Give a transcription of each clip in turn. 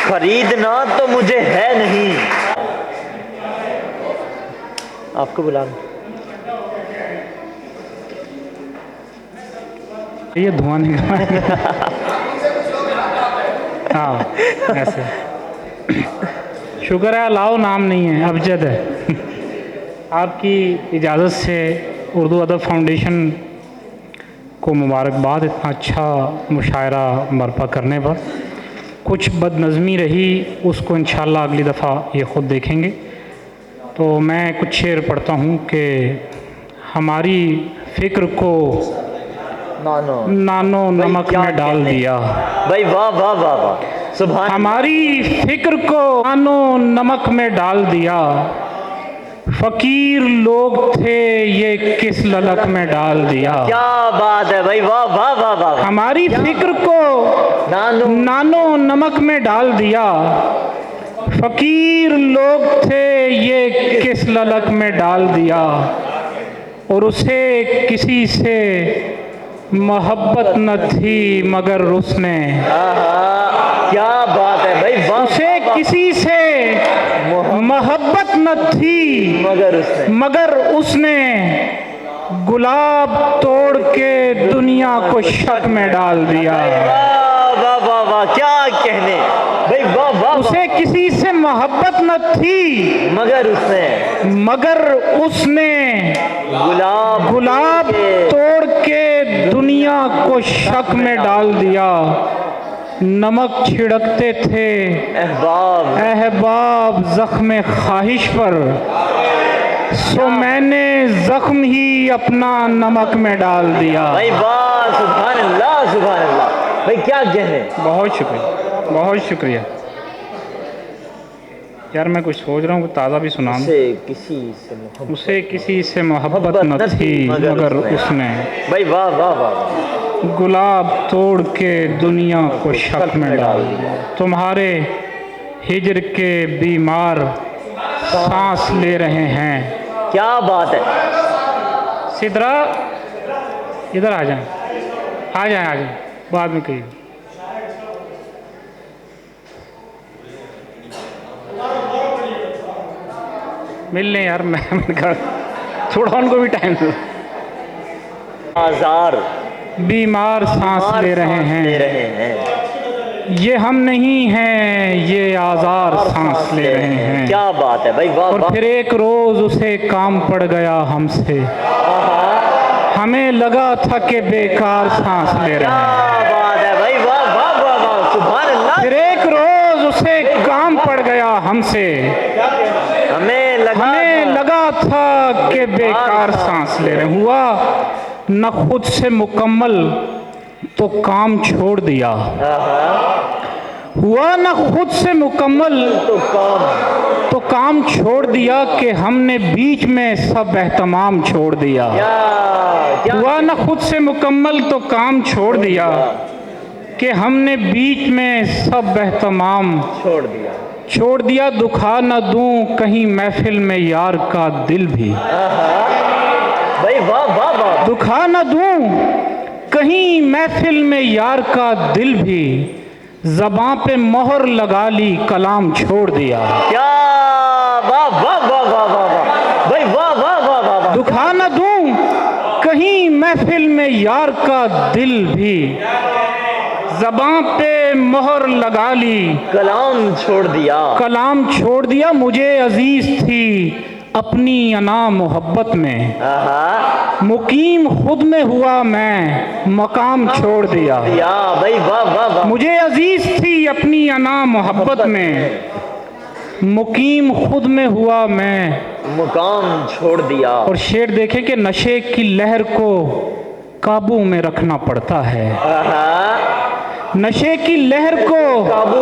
खरीदना तो मुझे है नहीं। आपको बुला ये धुआं निकला। हाँ ऐसे। शुक्र है अलाउ नाम नहीं है, अबजद है। आपकी इजाज़त से उर्दू अदब फाउंडेशन को मुबारकबाद इतना अच्छा मुशायरा बर्पा करने पर। कुछ बदनज़मी रही उसको इंशाअल्लाह अगली दफ़ा ये ख़ुद देखेंगे। तो मैं कुछ शेर पढ़ता हूँ कि हमारी फ़िक्र को नानो नमक में डाल दिया। भाई वाह वाह वाह वाह, सुभान। हमारी फ़िक्र को नानो नमक में डाल दिया। फ़कीर लोग थे ये किस ललक में डाल दिया। क्या बात है भाई, वाह वाह वाह वाह। हमारी फ़िक्र को नानो नमक में डाल दिया। फ़कीर लोग थे ये किस ललक में डाल दिया। और उसे किसी से मोहब्बत न थी मगर उसने। क्या बात है भाई, उसे किसी से मोहब्बत न थी मगर उसने गुलाब तोड़ के दुनिया को शक में डाल दिया। वाह वाह वाह, क्या कहने भाई, वाह वाह। उसे किसी से मोहब्बत न थी मगर उसने गुलाब तोड़ के दुनिया को शक में डाल दिया। नमक छिड़कते थे अहबाब ज़ख्म ख्वाहिश पर, सो मैंने ज़ख्म ही अपना नमक में डाल दिया। भाई वाह, सुभान अल्लाह सुभान अल्लाह। भाई क्या कहने, बहुत शुक्रिया, बहुत शुक्रिया यार। मैं कुछ सोच रहा हूँ ताज़ा भी सुना। उसे किसी से मोहब्बत न थी मगर उसने। भाई वाह वाह वाह। गुलाब तोड़ के दुनिया को शक में डाल दिया। तुम्हारे हिजर के बीमार सांस ले रहे हैं। क्या बात है। सिद्रा इधर आ जाएं, आ जाएं, आ जाएं, बाद में कहिए। मिल लें यार, मैं कहा थोड़ा उनको भी टाइम दो। आज़ार बीमार सांस ले रहे हैं। ये हम नहीं हैं, ये आज़ार सांस ले रहे हैं। क्या बात है भाई, वाह। और फिर एक रोज़ उसे काम पड़ गया हमसे, हमें लगा था कि बेकार सांस ले रहे हैं। क्या बात है भाई, वाह वाह वाह वाह, सुभान अल्लाह। फिर एक रोज़ उसे काम पड़ गया हमसे, हमें लगा था कि बेकार सांस ले रहे। हुआ न खुद से मुकम्मल तो काम छोड़ दिया। हुआ न खुद से मुकम्मल तो काम छोड़ दिया कि हमने बीच में सब एहतमाम छोड़ दिया। हुआ न खुद से मुकम्मल तो काम छोड़ दिया कि हमने बीच में सब एहतमाम छोड़ दिया। दुखा न दूं कहीं महफिल में यार का दिल भी। भाई वाह वाह वाह। दुखा न दूं कहीं महफिल में यार का दिल भी, ज़बां पे मोहर लगा ली कलाम छोड़ दिया। क्या वाह वाह वाह वाह वाह भाई, वाह वाह वाह वाह। दुखा न दूं कहीं महफिल में यार का दिल भी, ज़बां पे मोहर लगा ली कलाम छोड़ दिया। मुझे अजीज थी अपनी अना मोहब्बत में, मुकीम खुद में हुआ मैं मकाम छोड़ दिया। भाई वाह वाह वाह। मुझे अजीज थी अपनी अना मोहब्बत में, मुकीम खुद में हुआ मैं मुकाम छोड़ दिया। और शेर देखे कि नशे की लहर को काबू में रखना पड़ता है। नशे की लहर को काबू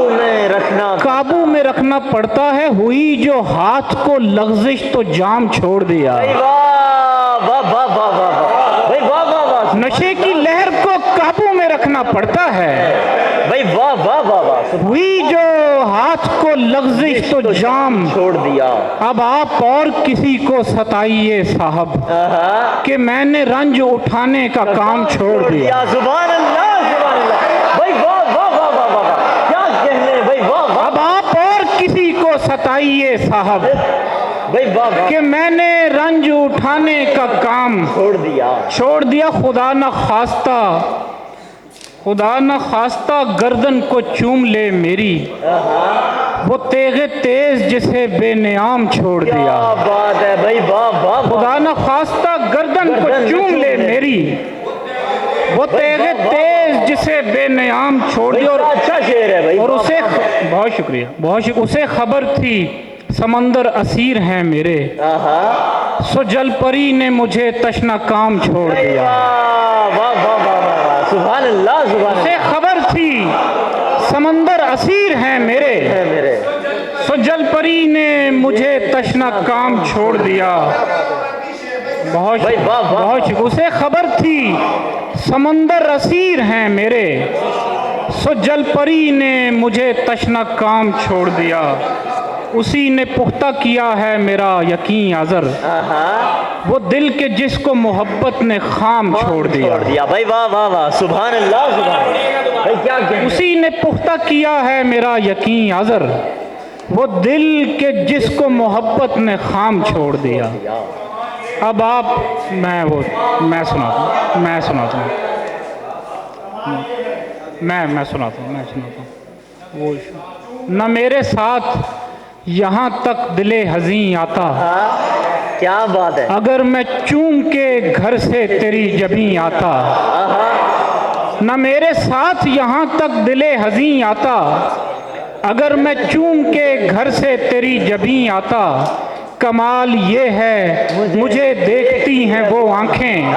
में रखना पड़ता है। हुई जो हाथ को लग़ज़िश तो जाम छोड़ दिया। नशे की लहर को काबू में रखना पड़ता है। भाई वाह वाह वाह वाह। हुई जो हाथ को लग़ज़िश तो जाम छोड़ दिया। अब आप और किसी को सताइए साहब कि मैंने रंज उठाने का काम छोड़ दिया। सुभान अल्लाह सुभान अल्लाह। भाई वाह वाह वाह वाह वाह, क्या कहने भाई, वाह वाह। अब साहब भाई वाह वाह, कि मैंने रंज उठाने का काम छोड़ दिया। खुदा न खास्ता गर्दन को चूम ले मेरी, वो तेगे तेज जिसे बेनियाम छोड़ दिया। क्या बात है भाई, वाह वाह वाह। खुदा न खास्ता गर्दन को चूम ले मेरी, वो तेगे तेज जिसे बेनियाम छोड़ दिया। बड़ा अच्छा शेर है भाई। और वाह, उसे, वाह, वाह। बहुत शुक्रिया, बहुत शुक्रिया। उसे खबर थी समंदर असीर हैं मेरे, सो जल परी ने मुझे तशना काम छोड़ दिया। वाह वाह वाह वाह वाह, सुभान अल्लाह सुभान उसे अल्लाह। खबर थी समंदर असीर हैं मेरे, है मेरे सो जल परी ने मुझे तशना काम छोड़ दिया। बहुत भाई, वाह, वाह, बहुत वाह। शुक्रिया। उसे खबर थी समंदर असीर हैं मेरे, सो जल परी ने मुझे तशना काम छोड़ दिया। उसी ने पुख्ता किया है मेरा यकीन आज़र, वो दिल के जिसको मोहब्बत ने खाम छोड़ दिया। भाई वाह वाह वाह, सुभान अल्लाह सुभान अल्लाह। भाई क्या कहने। उसी ने पुख्ता किया है मेरा यकीन आज़र, वो दिल के जिसको मोहब्बत ने खाम छोड़ दिया। अब आप, मैं सुनाता हूँ मैं सुनाता हूँ वो न मेरे साथ यहाँ तक दिले हज़ीं आता, क्या बात है। अगर मैं चूम के घर से तेरी जबीं आता। न मेरे साथ यहाँ तक दिले हज़ीं आता, अगर मैं चूम के घर से तेरी जबीं आता। कमाल ये है मुझे देखती हैं वो आंखें,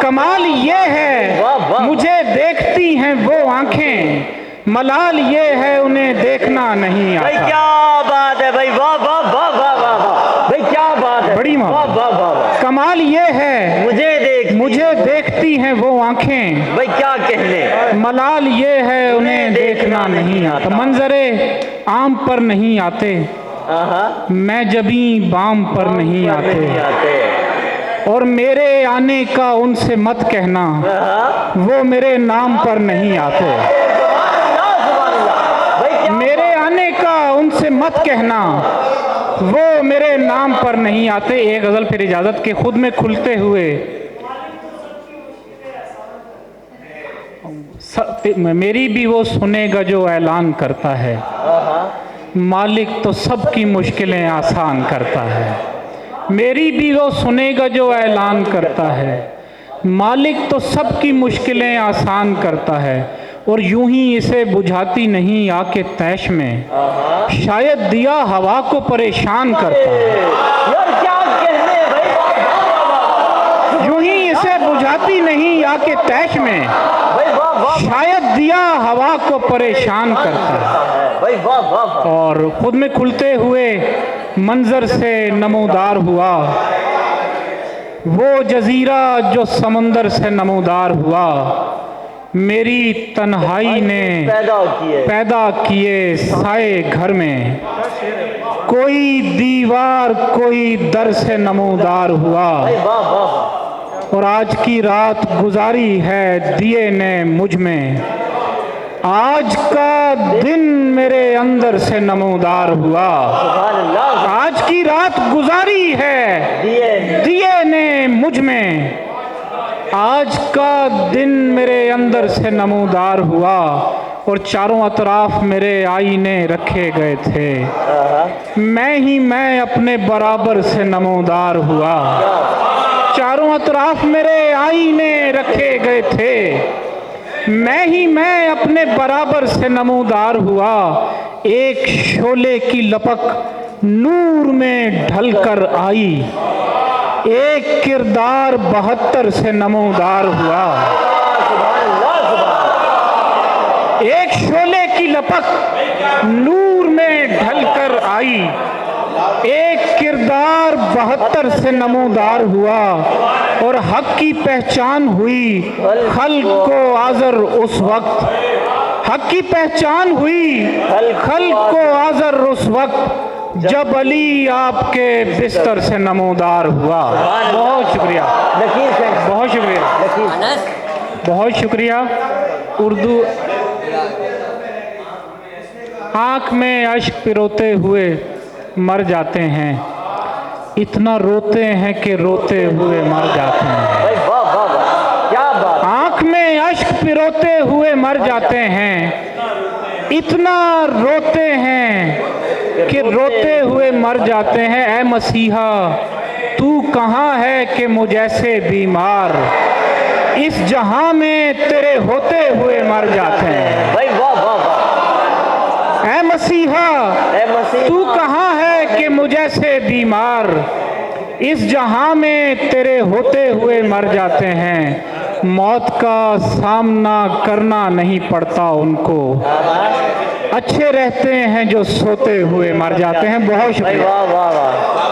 कमाल ये है मुझे देखती हैं वो आंखें, मलाल ये है उन्हें देखना नहीं भाई आता। क्या बात है भाई, वाह वाह वाह वाह वाह वाह। भाई क्या बात है, बड़ी वाह वाह वाह वाह। कमाल ये है मुझे देखती हैं वो आंखें, भाई क्या कहने। मलाल ये है उन्हें देखना नहीं आता। मंजरे आम पर नहीं आते, मैं जबी बाम पर नहीं आते। और मेरे आने का उनसे मत कहना, वो मेरे नाम पर नहीं आते। मेरे आने का उनसे मत कहना, वो मेरे नाम पर नहीं आते। एक गज़ल फिर इजाज़त के खुद में खुलते हुए मेरी भी वो सुनेगा जो ऐलान करता है, मालिक तो सबकी मुश्किलें आसान करता है। मेरी भी वो सुनेगा जो ऐलान करता है, मालिक तो सबकी मुश्किलें आसान करता है। और यूं ही इसे बुझाती नहीं आके तैश में, शायद दिया हवा को परेशान करता है। यार क्या कहने भाई। यूं ही इसे बुझाती नहीं आके तैश में, भाई वाह वाह शायद दिया हवा को परेशान करता है। भाई वाह वाह वाह। और खुद में खुलते हुए मंजर से नमूदार हुआ, वो जजीरा जो समंदर से नमूदार हुआ। मेरी तन्हाई ने पैदा किए साए घर में, कोई दीवार कोई दर से नमूदार हुआ। और आज की रात गुजारी है दिए ने मुझ में, आज का दिन मेरे अंदर से नमूदार हुआ। आज की रात गुजारी है दिए ने मुझ में, आज का दिन मेरे अंदर से नमूदार हुआ। और चारों अतराफ मेरे आईने रखे गए थे, मैं अपने बराबर से नमूदार हुआ। चारों अतराफ मेरे आईने रखे गए थे, मैं अपने बराबर से नमूदार हुआ। एक शोले की लपक नूर में ढलकर आई, एक किरदार 72 से नमूदार हुआ। एक शोले की लपक नूर में ढलकर आई, एक किरदार 72 से नमूदार हुआ। और हक की पहचान हुई खल्क को आज़र उस वक्त, हक की पहचान हुई खल्क को आज़र उस वक्त, जब अली आपके बिस्तर से नमूदार हुआ। बहुत शुक्रिया, बहुत शुक्रिया, बहुत शुक्रिया। उर्दू आँख में अश्क पिरोते हुए मर जाते हैं, इतना रोते हैं कि रोते हुए मर जाते हैं। भाई वाह वाह वाह, क्या बात। आंख में अश्क पिरोते हुए मर जाते हैं, इतना रोते हैं कि रोते हुए मर जाते हैं। ऐ मसीहा तू कहाँ है कि मुझ जैसे बीमार इस जहां में तेरे होते हुए मर जाते हैं। भाई वाह वाह वाह। ऐ मसीहा ऐ मसीह तू कहाँ है कि मुझ जैसे बीमार इस जहां में तेरे होते हुए मर जाते हैं। मौत का सामना करना नहीं पड़ता उनको, अच्छे रहते हैं जो सोते हुए मर जाते हैं। बहुत भाई शुक्रिया। वाह वाह वाह।